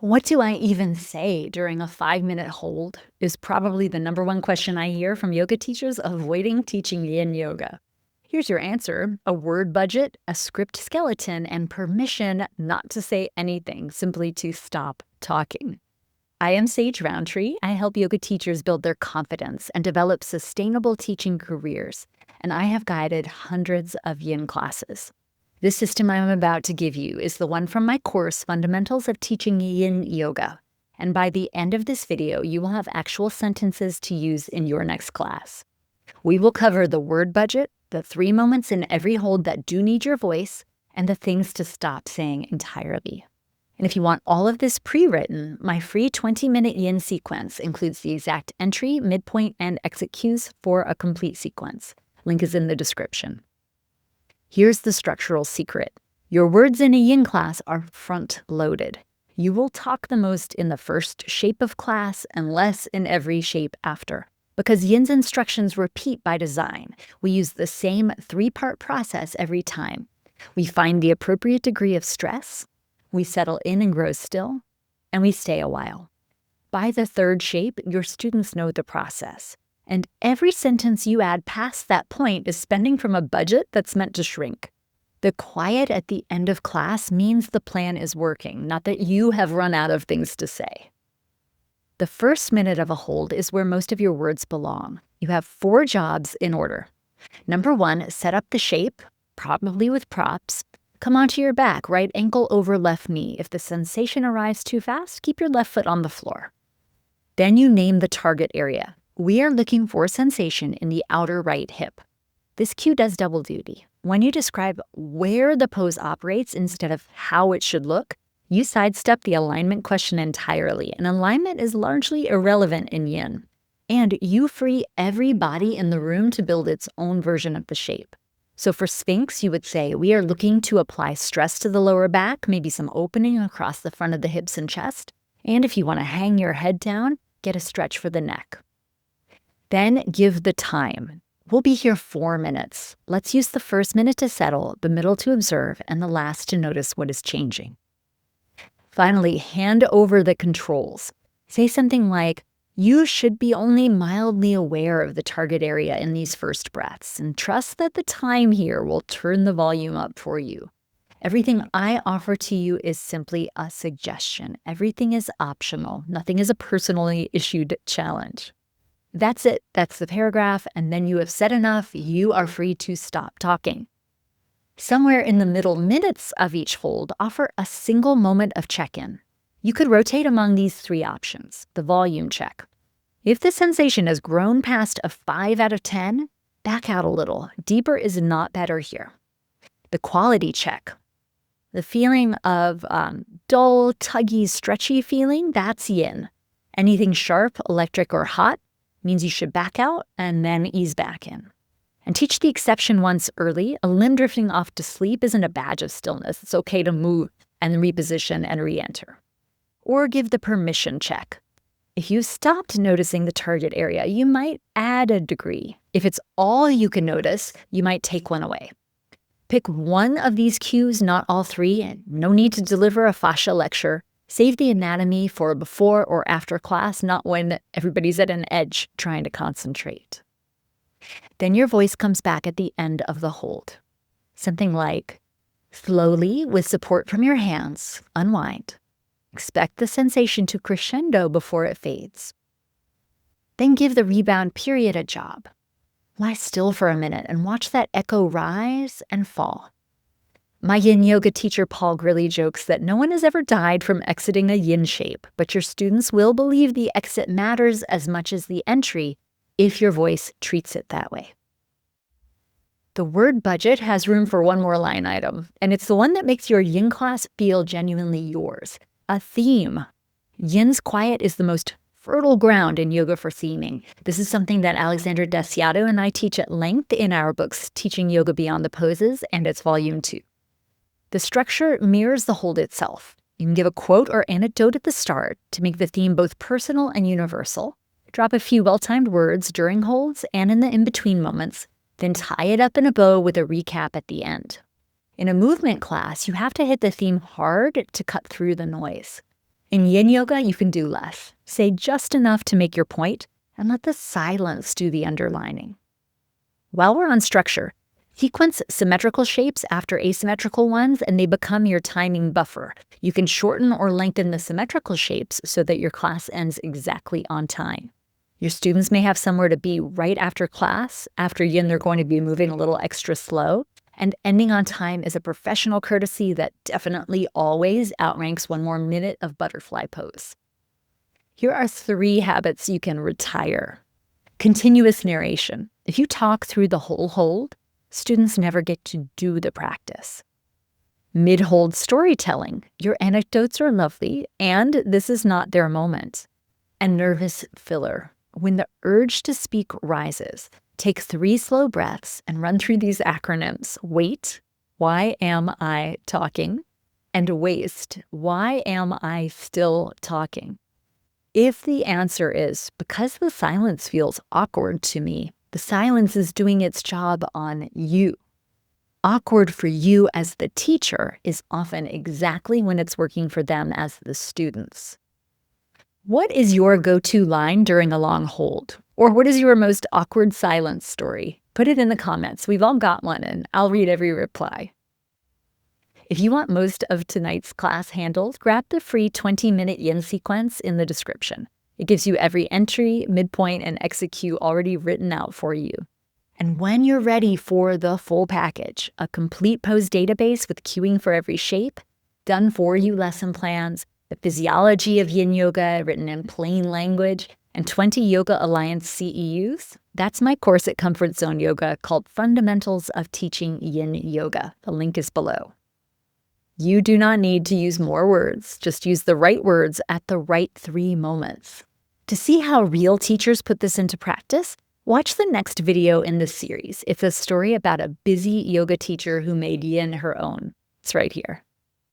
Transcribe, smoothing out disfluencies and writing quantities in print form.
What do I even say during a 5-minute hold is probably the number one question I hear from yoga teachers avoiding teaching yin yoga. Here's your answer: a word budget, a script skeleton, and permission not to say anything, simply to stop talking. I am Sage Rountree. I help yoga teachers build their confidence and develop sustainable teaching careers, and I have guided hundreds of yin classes. This system I'm about to give you is the one from my course, Fundamentals of Teaching Yin Yoga. And by the end of this video, you will have actual sentences to use in your next class. We will cover the word budget, the 3 moments in every hold that do need your voice, and the things to stop saying entirely. And if you want all of this pre-written, my free 20-minute yin sequence includes the exact entry, midpoint, and exit cues for a complete sequence. Link is in the description. Here's the structural secret. Your words in a yin class are front-loaded. You will talk the most in the first shape of class and less in every shape after. Because yin's instructions repeat by design, we use the same 3-part process every time. We find the appropriate degree of stress, we settle in and grow still, and we stay a while. By the 3rd shape, your students know the process. And every sentence you add past that point is spending from a budget that's meant to shrink. The quiet at the end of class means the plan is working, not that you have run out of things to say. The first minute of a hold is where most of your words belong. You have 4 jobs in order. Number 1, set up the shape, probably with props. Come onto your back, right ankle over left knee. If the sensation arrives too fast, keep your left foot on the floor. Then you name the target area. We are looking for sensation in the outer right hip. This cue does double duty. When you describe where the pose operates instead of how it should look, you sidestep the alignment question entirely, and alignment is largely irrelevant in yin. And you free every body in the room to build its own version of the shape. So for Sphinx, you would say, we are looking to apply stress to the lower back, maybe some opening across the front of the hips and chest. And if you want to hang your head down, get a stretch for the neck. Then give the time. We'll be here 4 minutes. Let's use the first minute to settle, the middle to observe, and the last to notice what is changing. Finally, hand over the controls. Say something like, you should be only mildly aware of the target area in these first breaths, and trust that the time here will turn the volume up for you. Everything I offer to you is simply a suggestion. Everything is optional. Nothing is a personally issued challenge. That's it. That's the paragraph, and then you have said enough. You are free to stop talking. Somewhere in the middle minutes of each hold, offer a single moment of check-in. You could rotate among these 3 options. The volume check. If the sensation has grown past a 5 out of 10, back out a little. Deeper is not better here. The quality check. The feeling of dull, tuggy, stretchy feeling, that's yin. Anything sharp, electric, or hot means you should back out and then ease back in. And teach the exception once early. A limb drifting off to sleep isn't a badge of stillness. It's okay to move and reposition and re-enter. Or give the permission check. If you stopped noticing the target area, you might add a degree. If it's all you can notice, you might take one away. Pick one of these cues, not all 3, and no need to deliver a fascia lecture. Save the anatomy for before or after class, not when everybody's at an edge trying to concentrate. Then your voice comes back at the end of the hold. Something like, slowly, with support from your hands, unwind. Expect the sensation to crescendo before it fades. Then give the rebound period a job. Lie still for a minute and watch that echo rise and fall. My yin yoga teacher Paul Grilly jokes that no one has ever died from exiting a yin shape, but your students will believe the exit matters as much as the entry if your voice treats it that way. The word budget has room for one more line item, and it's the one that makes your yin class feel genuinely yours. A theme. Yin's quiet is the most fertile ground in yoga for theming. This is something that Alexandra Desiato and I teach at length in our books, Teaching Yoga Beyond the Poses, and it's volume 2. The structure mirrors the hold itself. You can give a quote or anecdote at the start to make the theme both personal and universal. Drop a few well-timed words during holds and in the in-between moments, then tie it up in a bow with a recap at the end. In a movement class, you have to hit the theme hard to cut through the noise. In yin yoga, you can do less. Say just enough to make your point and let the silence do the underlining. While we're on structure, sequence symmetrical shapes after asymmetrical ones and they become your timing buffer. You can shorten or lengthen the symmetrical shapes so that your class ends exactly on time. Your students may have somewhere to be right after class. After yin, they're going to be moving a little extra slow. And ending on time is a professional courtesy that definitely always outranks one more minute of butterfly pose. Here are 3 habits you can retire. Continuous narration. If you talk through the whole hold, students never get to do the practice. Mid-hold storytelling. Your anecdotes are lovely, and this is not their moment. And nervous filler. When the urge to speak rises, take 3 slow breaths and run through these acronyms. Wait, why am I talking? And waste, why am I still talking? If the answer is, because the silence feels awkward to me, the silence is doing its job on you. Awkward for you as the teacher is often exactly when it's working for them as the students. What is your go-to line during a long hold? Or what is your most awkward silence story? Put it in the comments. We've all got one, and I'll read every reply. If you want most of tonight's class handled, grab the free 20-minute yin sequence in the description. It gives you every entry, midpoint, and execute already written out for you. And when you're ready for the full package, a complete pose database with cueing for every shape, done for you lesson plans, the physiology of yin yoga written in plain language, and 20 Yoga Alliance CEUs, that's my course at Comfort Zone Yoga called Fundamentals of Teaching Yin Yoga. The link is below. You do not need to use more words, just use the right words at the right 3 moments. To see how real teachers put this into practice, watch the next video in this series. It's a story about a busy yoga teacher who made yin her own. It's right here.